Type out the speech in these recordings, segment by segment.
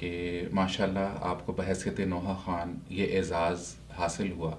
کہ ماشاءاللہ آپ کو بحیثیت نوحہ خان یہ اعزاز حاصل ہوا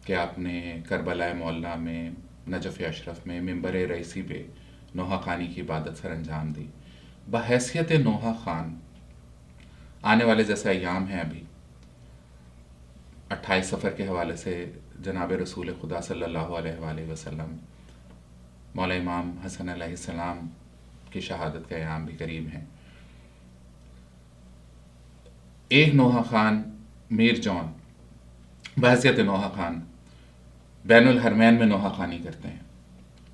کہ آپ نے کربلا معلیٰ میں نجف اشرف میں ممبر رئیسی پہ نوحہ خانی کی عبادت سر انجام دی. بحیثیت نوحہ خان آنے والے جیسے ایام ہیں ابھی 28 سفر کے حوالے سے جناب رسول خدا صلی اللہ علیہ وآلہ وسلم مولا امام حسن علیہ السلام کی شہادت کے ایام بھی قریب ہیں. ایک نوحہ خان میر جون بحیثیت نوحہ خان بین الحرمین میں نوحہ خانی کرتے ہیں,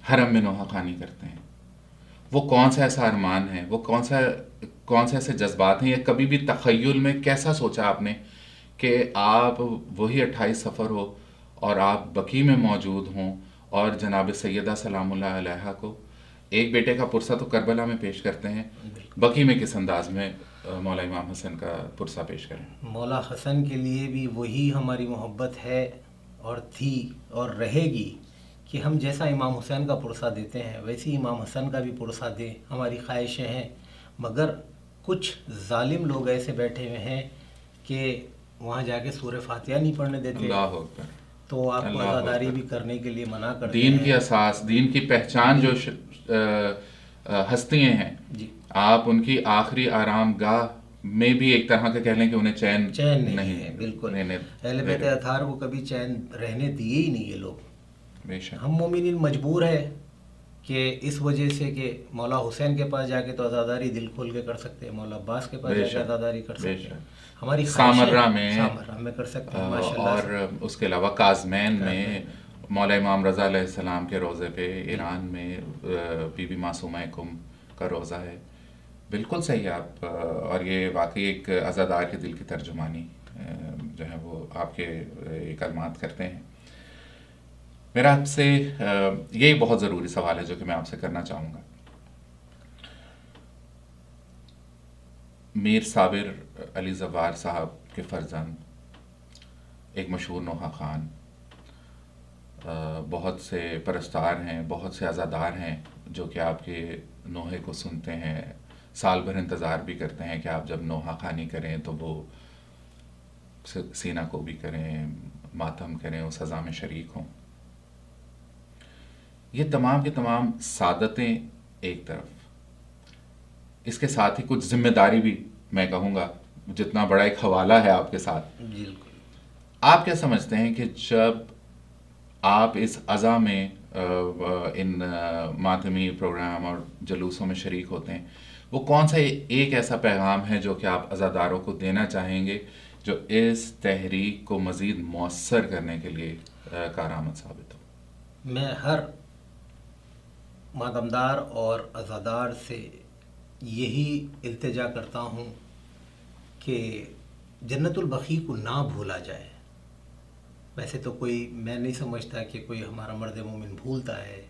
حرم میں نوحہ خانی کرتے ہیں. وہ کون سا ایسا ارمان ہے, وہ کون سے ایسے جذبات ہیں, یہ کبھی بھی تخیل میں کیسا سوچا آپ نے کہ آپ وہی 28 سفر ہو اور آپ بقی میں موجود ہوں اور جناب سیدہ سلام اللہ علیہا کو ایک بیٹے کا پرسہ تو کربلا میں پیش کرتے ہیں, بقی میں کس انداز میں مولا امام حسن کا پرسہ پیش کریں؟ مولا حسن کے لیے بھی وہی ہماری محبت ہے اور تھی اور رہے گی کہ ہم جیسا امام حسین کا پرسہ دیتے ہیں ویسی امام حسن کا بھی پرسہ دیں, ہماری خواہشیں ہیں. مگر کچھ ظالم لوگ ایسے بیٹھے ہوئے ہیں کہ وہاں جا کے سورہ فاتحہ نہیں پڑھنے دیتے, اللہ اکبر, تو آپ کو عزاداری بھی کرنے کے لیے منع کرتے دین ہیں. کی اساس, دین کی پہچان جو ہستیاں ہیں جی, آپ ان کی آخری آرام گاہ میں بھی ایک طرح کا کہہ لیں کہ انہیں چین نہیں ہے. بالکل, اہل بیت اطہار کو کبھی چین رہنے دیے ہی نہیں یہ لوگ. بے شک ہم مومنین مجبور ہے کہ اس وجہ سے کہ مولا حسین کے پاس جا کے تو عزاداری دل کھول کے کر سکتے ہیں, مولا عباس کے پاس جا کے عزاداری کر سکتے ہیں, ہماری سامرہ میں کر سکتے ہیں ماشاءاللہ. اور اس کے علاوہ کاظمین میں مولا امام رضا علیہ السلام کے روضے پہ ایران میں بی بی معصومہ کم کا روضہ ہے. بالکل صحیح ہے آپ, اور یہ واقعی ایک عزادار کے دل کی ترجمانی جو ہے وہ آپ کے کلمات کرتے ہیں. میرا آپ سے یہی بہت ضروری سوال ہے جو کہ میں آپ سے کرنا چاہوں گا. میر صابر علی زوار صاحب کے فرزند, ایک مشہور نوحہ خان, بہت سے پرستار ہیں, بہت سے عزادار ہیں جو کہ آپ کے نوحے کو سنتے ہیں, سال بھر انتظار بھی کرتے ہیں کہ آپ جب نوحہ خانی کریں تو وہ سینہ کو بھی کریں, ماتم کریں, اس سزا میں شریک ہوں. یہ تمام کے تمام سعادتیں ایک طرف, اس کے ساتھ ہی کچھ ذمہ داری بھی, میں کہوں گا جتنا بڑا ایک حوالہ ہے آپ کے ساتھ. بالکل. آپ کیا سمجھتے ہیں کہ جب آپ اس عزا میں ان ماتمی پروگرام اور جلوسوں میں شریک ہوتے ہیں, وہ کون سا ایک ایسا پیغام ہے جو کہ آپ عزاداروں کو دینا چاہیں گے جو اس تحریک کو مزید مؤثر کرنے کے لیے کارآمد ثابت ہو؟ میں ہر ماتمدار اور عزادار سے یہی التجا کرتا ہوں کہ جنت البقیع کو نہ بھولا جائے. ویسے تو میں نہیں سمجھتا کہ کوئی ہمارا مرد مومن بھولتا ہے.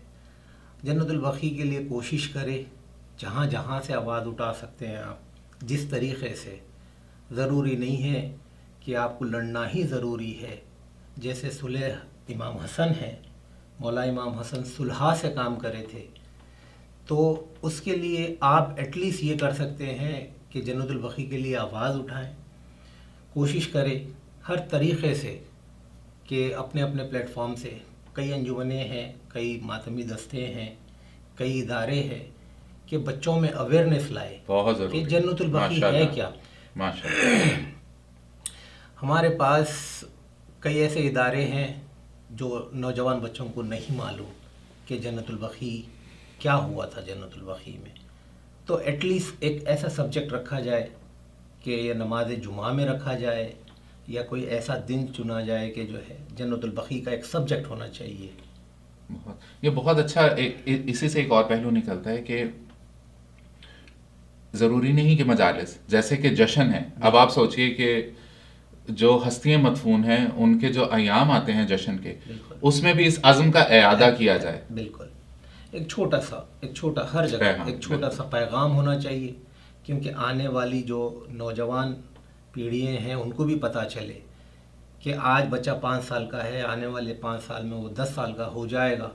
جنت البقیع کے لیے کوشش کرے, جہاں جہاں سے آواز اٹھا سکتے ہیں آپ, جس طریقے سے. ضروری نہیں ہے کہ آپ کو لڑنا ہی ضروری ہے. جیسے صلح امام حسن ہے, مولا امام حسن صلحہ سے کام کرے تھے, تو اس کے لیے آپ ایٹ لیسٹ یہ کر سکتے ہیں کہ جنت البقیع کے لیے آواز اٹھائیں. کوشش کریں ہر طریقے سے کہ اپنے اپنے پلیٹ فارم سے, کئی انجمنیں ہیں, کئی ماتمی دستے ہیں, کئی ادارے ہیں, کہ بچوں میں اویئرنیس لائے بہت ضروری کہ جنت البقیع ہے کیا. ہمارے پاس کئی ایسے ادارے ہیں جو نوجوان بچوں کو نہیں معلوم کہ جنت البقیع کیا ہوا تھا جنت البقیع میں. تو ایٹ لیسٹ ایک ایسا سبجیکٹ رکھا جائے کہ یہ نماز جمعہ میں رکھا جائے, یا کوئی ایسا دن چنا جائے کہ جو ہے جنت البقیع کا ایک سبجیکٹ ہونا چاہیے. یہ بہت اچھا. اسی سے ایک اور پہلو نکلتا ہے کہ ضروری نہیں کہ مجالس جیسے کہ جشن ہے. اب آپ سوچئے کہ جو ہستیاں مدفون ہیں ان کے جو ایام آتے ہیں جشن کے, اس میں بھی اس عزم کا اعادہ کیا جائے. بالکل, ایک چھوٹا ہر جگہ ایک چھوٹا سا پیغام ہونا چاہیے, کیونکہ آنے والی جو نوجوان پیڑھیاں ہیں ان کو بھی پتہ چلے کہ آج بچہ 5 سال کا ہے, آنے والے 5 سال میں وہ 10 سال کا ہو جائے گا,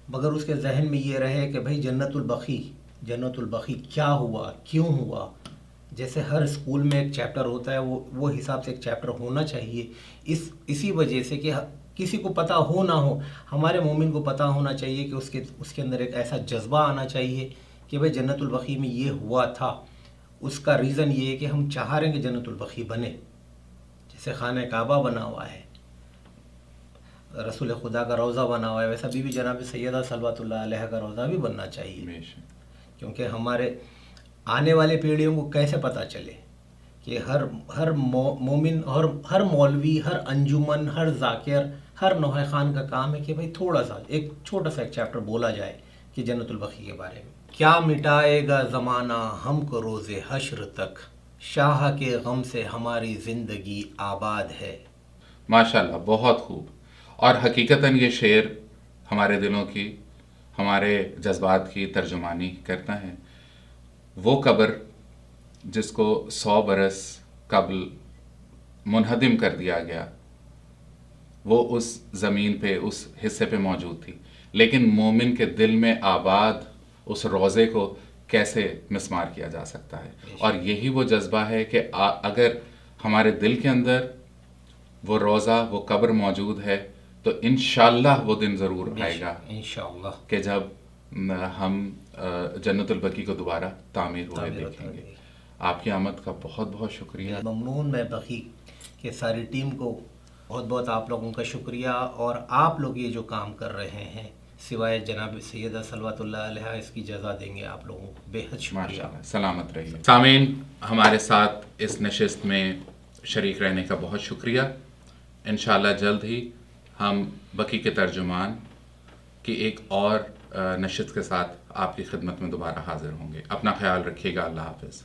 مگر اس کے ذہن میں یہ رہے کہ بھائی جنت البقیع کیا ہوا, کیوں ہوا, جیسے ہر اسکول میں ایک چیپٹر ہوتا ہے، وہ حساب سے ایک چیپٹر ہونا چاہیے. اسی وجہ سے کہ کسی کو پتہ ہو نہ ہو، ہمارے مومن کو پتہ ہونا چاہیے کہ اس کے اندر ایک ایسا جذبہ آنا چاہیے کہ بھائی جنت البقیع میں یہ ہوا تھا. اس کا ریزن یہ ہے کہ ہم چاہ رہے ہیں کہ جنت البقیع بنے. جیسے خانہ کعبہ بنا ہوا ہے، رسول خدا کا روضہ بنا ہوا ہے، ویسا بی بی جناب سیدہ صلوات اللہ علیہ کا روضہ بھی بننا چاہیے. کیونکہ ہمارے آنے والے پیڑھیوں کو کیسے پتہ چلے کہ ہر مومن اور ہر مولوی، ہر انجمن، ہر ذاکر، ہر نوحہ خان کا کام ہے کہ بھائی تھوڑا سا ایک چھوٹا سا ایک چیپٹر بولا جائے کہ جنت البقیع کے بارے میں. کیا مٹائے گا زمانہ ہم کو روز حشر تک، شاہ کے غم سے ہماری زندگی آباد ہے. ماشاءاللہ، بہت خوب. اور حقیقتاً یہ شعر ہمارے دلوں کی، ہمارے جذبات کی ترجمانی کرتا ہے. وہ قبر جس کو 100 برس قبل منہدم کر دیا گیا، وہ اس زمین پہ، اس حصے پہ موجود تھی، لیکن مومن کے دل میں آباد اس روضے کو کیسے مسمار کیا جا سکتا ہے. اور یہی وہ جذبہ ہے کہ اگر ہمارے دل کے اندر وہ روضہ، وہ قبر موجود ہے تو انشاءاللہ وہ دن ضرور آئے گا انشاءاللہ کہ جب ہم جنت البقیع کو دوبارہ تعمیر ہوئے دیکھیں گے. آپ کی آمد کا بہت بہت شکریہ. ممنون میں بقیع کے ساری ٹیم کو بہت بہت آپ لوگوں کا شکریہ. اور آپ لوگ یہ جو کام کر رہے ہیں سوائے جناب سیدہ صلوات اللہ علیہ، اس کی جزا دیں گے آپ لوگوں کو. بہت شکریہ. ماشاءاللہ، سلامت رہیے. سامعین، ہمارے ساتھ اس نشست میں شریک رہنے کا بہت شکریہ. انشاءاللہ جلد ہی ہم بقیع کے ترجمان کی ایک اور نشست کے ساتھ آپ کی خدمت میں دوبارہ حاضر ہوں گے. اپنا خیال رکھیے گا. اللہ حافظ.